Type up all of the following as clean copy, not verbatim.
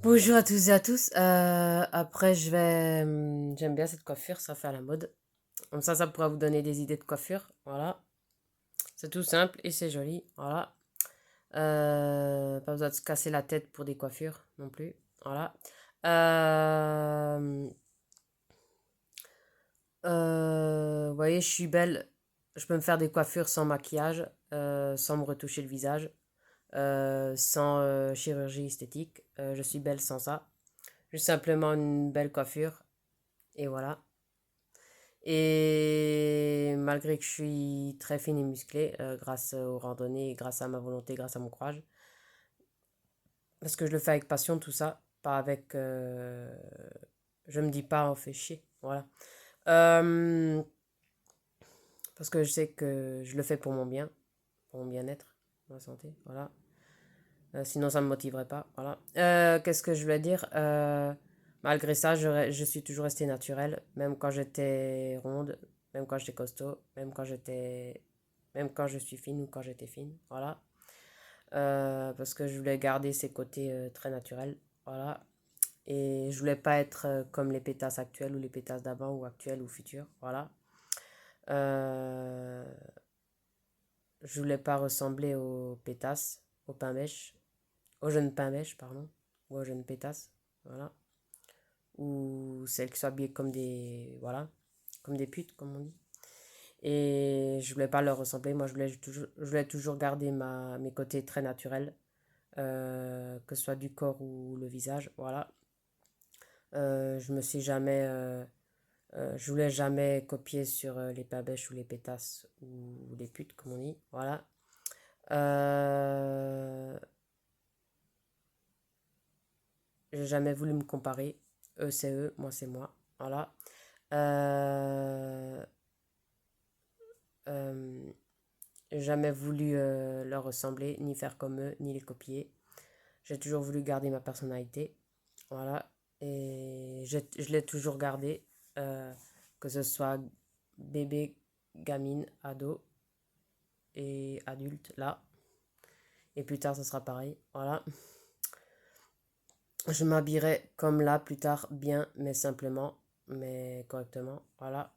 Bonjour à tous et à tous. Après, j'aime bien cette coiffure, ça fait à la mode. Comme ça pourra vous donner des idées de coiffure. Voilà. C'est tout simple et c'est joli. Voilà. Pas besoin de se casser la tête pour des coiffures non plus. Voilà. Euh, vous voyez, je suis belle. Je peux me faire des coiffures sans maquillage, sans me retoucher le visage, sans chirurgie esthétique. Je suis belle sans ça. Juste simplement une belle coiffure. Et voilà. Et malgré que je suis très fine et musclée, grâce aux randonnées, grâce à ma volonté, grâce à mon courage, parce que je le fais avec passion, tout ça, pas avec... je me dis pas, on fait chier, voilà. Euh, Parce que je sais que je le fais pour mon bien-être, ma santé, voilà. Sinon, ça me motiverait pas, voilà. Qu'est-ce que je voulais dire? Malgré ça, je suis toujours restée naturelle, même quand j'étais ronde, même quand j'étais costaud, même quand je suis fine ou quand j'étais fine, voilà. Parce que je voulais garder ces côtés très naturels, voilà. Et je voulais pas être comme les pétasses actuelles ou les pétasses d'avant ou actuelles ou futures, voilà. Euh, je voulais pas ressembler aux pétasses, aux pain mèches, aux jeunes pain mèches, pardon, ou aux jeunes pétasses, voilà. Ou celles qui sont habillées comme des, voilà, comme des putes, comme on dit. Et je voulais pas leur ressembler, moi je voulais toujours garder mes côtés très naturels, que ce soit du corps ou le visage, voilà. Je me suis jamais, je voulais jamais copier sur les pabèches ou les pétasses ou les putes, comme on dit, voilà. Euh, j'ai jamais voulu me comparer. Eux, c'est eux, moi, c'est moi. Voilà. Euh, euh, j'ai jamais voulu leur ressembler, ni faire comme eux, ni les copier. J'ai toujours voulu garder ma personnalité. Voilà. Et je l'ai toujours gardé. Que ce soit bébé, gamine, ado et adulte, là. Et plus tard, ce sera pareil. Voilà. Je m'habillerai comme là plus tard, bien, mais simplement, mais correctement. Voilà.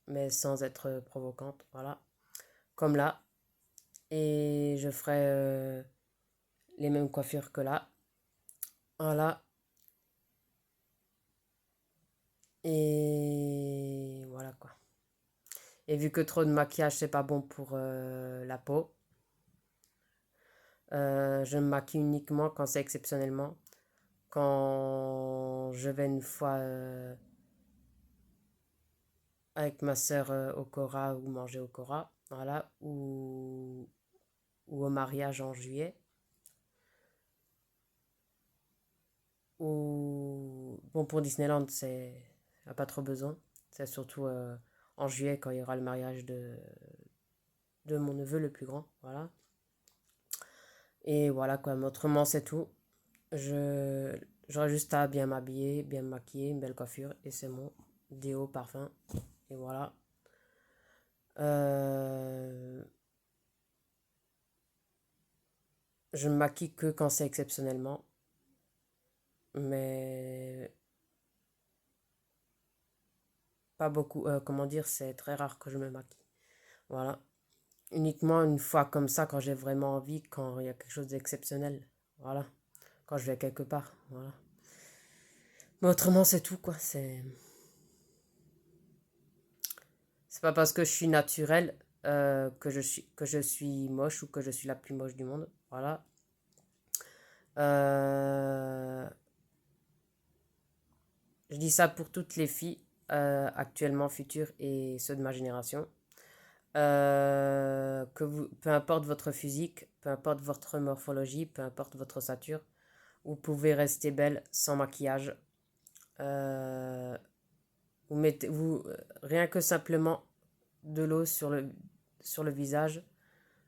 Mais sans être provocante. Voilà. Comme là. Et je ferai les mêmes coiffures que là. Voilà. Et voilà quoi. Et vu que trop de maquillage, c'est pas bon pour la peau, je me maquille uniquement quand c'est exceptionnellement. Quand je vais une fois avec ma sœur au Cora ou manger au Cora, voilà, ou au mariage en juillet, ou bon pour Disneyland, c'est y a pas trop besoin, c'est surtout en juillet quand il y aura le mariage de mon neveu le plus grand, voilà. Et voilà quoi, mais autrement c'est tout. Je j'aurais juste à bien m'habiller, bien me maquiller, une belle coiffure et c'est mon déo parfum et voilà. Euh, je me maquille que quand c'est exceptionnellement, mais pas beaucoup. Comment dire, c'est très rare que je me maquille. Voilà. Uniquement une fois comme ça, quand j'ai vraiment envie, quand il y a quelque chose d'exceptionnel. Voilà. Quand je vais quelque part. Voilà. Mais autrement, c'est tout, quoi. C'est pas parce que je suis naturelle que je suis moche ou que je suis la plus moche du monde. Voilà. Euh, je dis ça pour toutes les filles, actuellement, futures et ceux de ma génération. Peu importe votre physique, peu importe votre morphologie, peu importe votre ossature, vous pouvez rester belle sans maquillage. Euh, rien que simplement de l'eau sur le visage,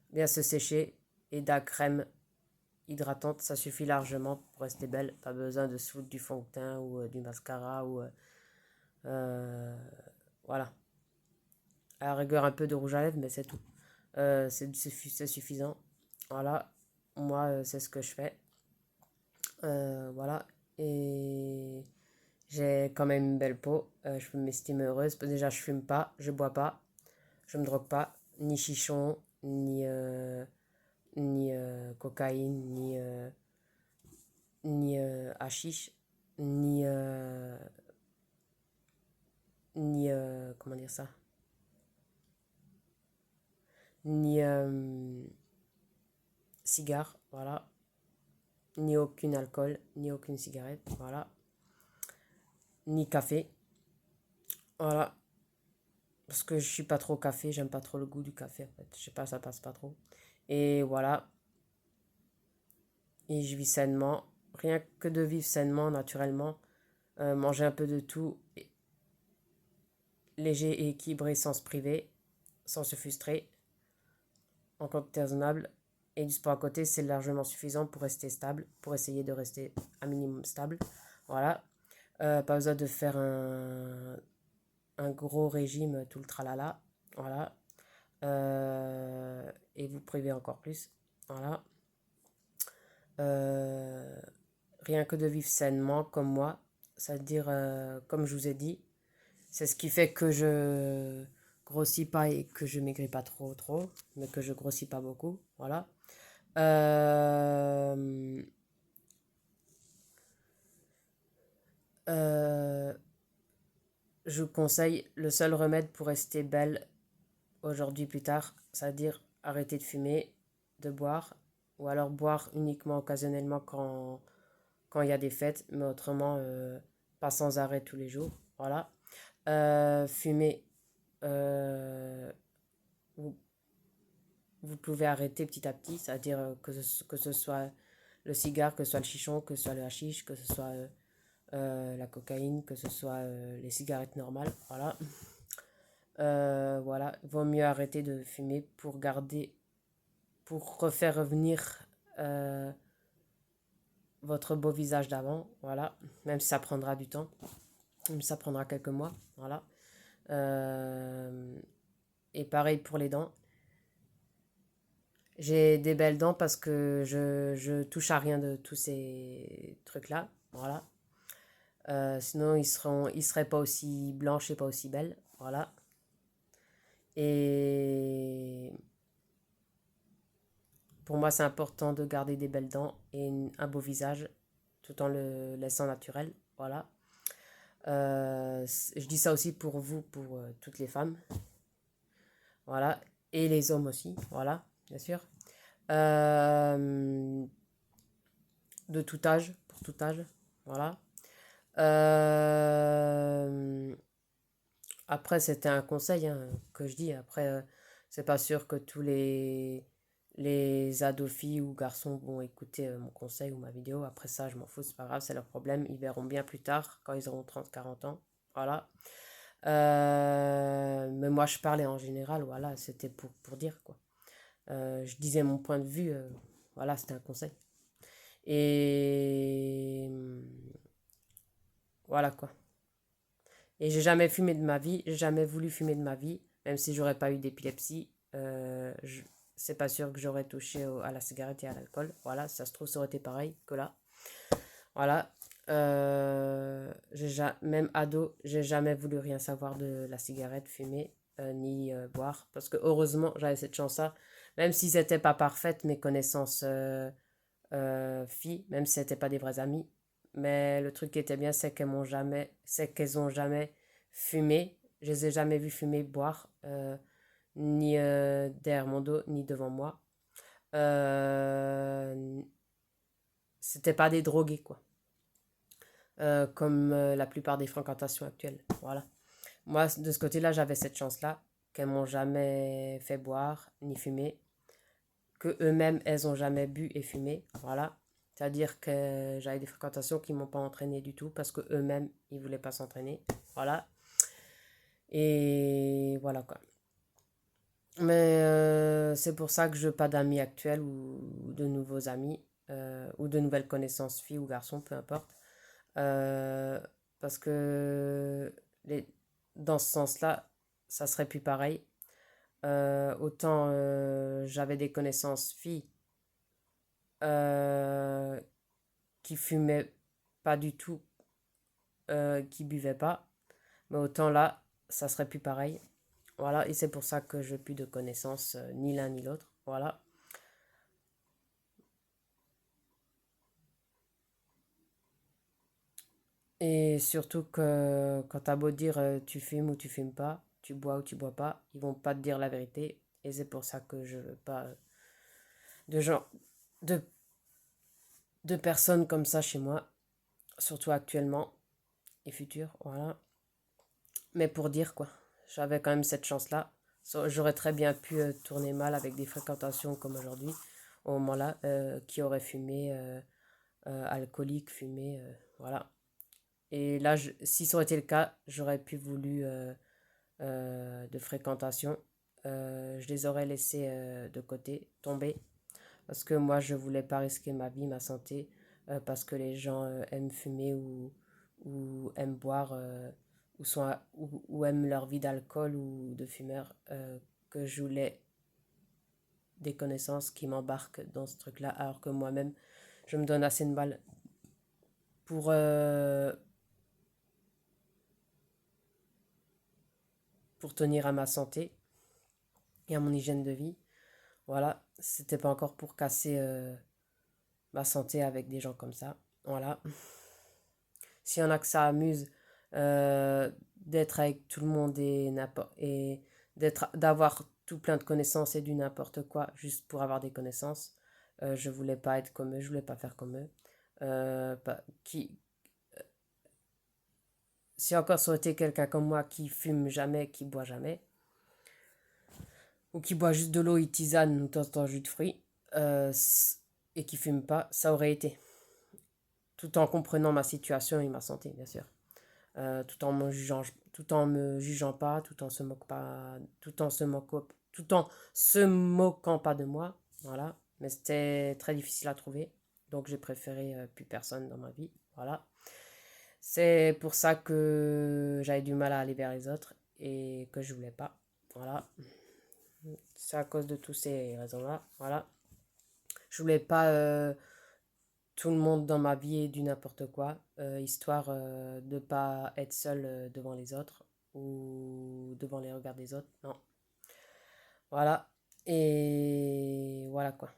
bien se sécher et de la crème hydratante, ça suffit largement pour rester belle. Pas besoin de se foutre du fond de teint ou du mascara ou euh, voilà. À la rigueur un peu de rouge à lèvres, mais c'est tout. C'est suffisant. Voilà, moi c'est ce que je fais. Voilà. et j'ai quand même une belle peau. Je peux m'estimer heureuse. Déjà, je fume pas, je bois pas, je me drogue pas, ni chichon, ni cocaïne, ni hashish, ni comment dire ça, ni cigare, voilà, ni aucun alcool, ni aucune cigarette, voilà, ni café, voilà, parce que je suis pas trop café, j'aime pas trop le goût du café en fait, je sais pas, ça passe pas trop. Et voilà, et je vis sainement, rien que de vivre sainement, naturellement, manger un peu de tout, léger et équilibré sans se priver, sans se frustrer, en quantité raisonnable, et du sport à côté, c'est largement suffisant pour rester stable, pour essayer de rester un minimum stable. Voilà. Pas besoin de faire un gros régime, tout le tralala. Voilà. Et vous privez encore plus. Voilà. Euh, Rien que de vivre sainement comme moi, c'est-à-dire, comme je vous ai dit, c'est ce qui fait que je grossis pas et que je maigris pas trop, mais que je grossis pas beaucoup. Voilà. Euh, euh, je vous conseille le seul remède pour rester belle aujourd'hui plus tard, c'est-à-dire arrêter de fumer, de boire, ou alors boire uniquement occasionnellement quand il y a des fêtes, mais autrement pas sans arrêt tous les jours. Voilà. Fumer, euh, vous, vous pouvez arrêter petit à petit, c'est-à-dire que ce soit le cigare, que ce soit le chichon, que ce soit le hashish, que ce soit la cocaïne, que ce soit les cigarettes normales. Voilà. Voilà. Il vaut mieux arrêter de fumer pour refaire revenir euh, votre beau visage d'avant. Voilà. Même si ça prendra du temps. Même si ça prendra quelques mois. Voilà. Euh, et pareil pour les dents. J'ai des belles dents parce que je touche à rien de tous ces trucs-là. Voilà. Sinon, ils seraient pas aussi blanches et pas aussi belles. Voilà. Et pour moi, c'est important de garder des belles dents et un beau visage tout en le laissant naturel. Voilà. Je dis ça aussi pour vous, pour toutes les femmes. Voilà. Et les hommes aussi. Voilà, bien sûr. Euh, de tout âge, pour tout âge. Voilà. Euh, Après, c'était un conseil hein, que je dis. Après, c'est pas sûr que tous les ados filles ou garçons vont écouter mon conseil ou ma vidéo. Après ça, je m'en fous, c'est pas grave, c'est leur problème. Ils verront bien plus tard, quand ils auront 30 40 ans. Voilà. Mais moi, je parlais en général, voilà, c'était pour dire quoi. Je disais mon point de vue, voilà, c'était un conseil. Et voilà quoi. Et j'ai jamais fumé de ma vie, j'ai jamais voulu fumer de ma vie, même si j'aurais pas eu d'épilepsie. C'est pas sûr que j'aurais touché à la cigarette et à l'alcool. Voilà, ça se trouve, ça aurait été pareil que là. Voilà. Même ado, j'ai jamais voulu rien savoir de la cigarette, fumer, ni boire. Parce que heureusement, j'avais cette chance-là. Même si c'était pas parfaite, mes connaissances filles, même si c'était pas des vrais amis. Mais le truc qui était bien, c'est qu'elles ont jamais fumé. Je les ai jamais vues fumer, boire, ni derrière mon dos, ni devant moi. Euh, C'était pas des drogués, quoi. Comme la plupart des fréquentations actuelles. Voilà. Moi, de ce côté-là, j'avais cette chance-là, qu'elles m'ont jamais fait boire, ni fumer, que eux-mêmes, elles ont jamais bu et fumé. Voilà. C'est-à-dire que j'avais des fréquentations qui m'ont pas entraîné du tout parce que eux-mêmes, ils voulaient pas s'entraîner. Voilà. Et voilà quoi. Mais c'est pour ça que je n'ai pas d'amis actuels ou de nouveaux amis ou de nouvelles connaissances, filles ou garçons, peu importe. Euh, Parce que les, dans ce sens-là, ça serait plus pareil. Autant j'avais des connaissances filles euh, qui fumaient pas du tout, qui buvaient pas. Mais autant là, ça serait plus pareil. Voilà, et c'est pour ça que je n'ai plus de connaissances, ni l'un ni l'autre. Voilà. Et surtout que quand t'as beau dire tu fumes ou tu fumes pas, tu bois ou tu bois pas, ils vont pas te dire la vérité. Et c'est pour ça que je veux pas de gens, de, de personnes comme ça chez moi, surtout actuellement et futur, voilà. Mais pour dire quoi, j'avais quand même cette chance-là. J'aurais très bien pu tourner mal avec des fréquentations comme aujourd'hui, au moment-là, qui auraient fumé, alcoolique, fumé, voilà. Et là, si ça aurait été le cas, j'aurais pu voulu de fréquentation. Je les aurais laissés de côté, tomber, parce que moi, je voulais pas risquer ma vie, ma santé, parce que les gens aiment fumer ou aiment boire, ou aiment leur vie d'alcool ou de fumeur, que je voulais des connaissances qui m'embarquent dans ce truc-là, alors que moi-même, je me donne assez de mal pour, euh, pour tenir à ma santé et à mon hygiène de vie. Voilà, c'était pas encore pour casser ma santé avec des gens comme ça. Voilà. S'il y en a que ça amuse d'être avec tout le monde et d'avoir tout plein de connaissances et du n'importe quoi juste pour avoir des connaissances, je voulais pas être comme eux, je voulais pas faire comme eux. Qui, si encore ça aurait été quelqu'un comme moi qui fume jamais, qui boit jamais, ou qui boit juste de l'eau et tisane ou de temps en temps jus de fruits, euh, et qui fume pas, ça aurait été. Tout en comprenant ma situation et ma santé, bien sûr. Tout en me jugeant pas, tout en se moquant pas, tout en se moquant pas de moi, voilà. Mais c'était très difficile à trouver, donc j'ai préféré plus personne dans ma vie, voilà. C'est pour ça que j'avais du mal à aller vers les autres et que je voulais pas, voilà. C'est à cause de toutes ces raisons-là, voilà. Je voulais pas tout le monde dans ma vie et du n'importe quoi, histoire de pas être seule devant les autres ou devant les regards des autres. Non. Voilà. Et voilà quoi.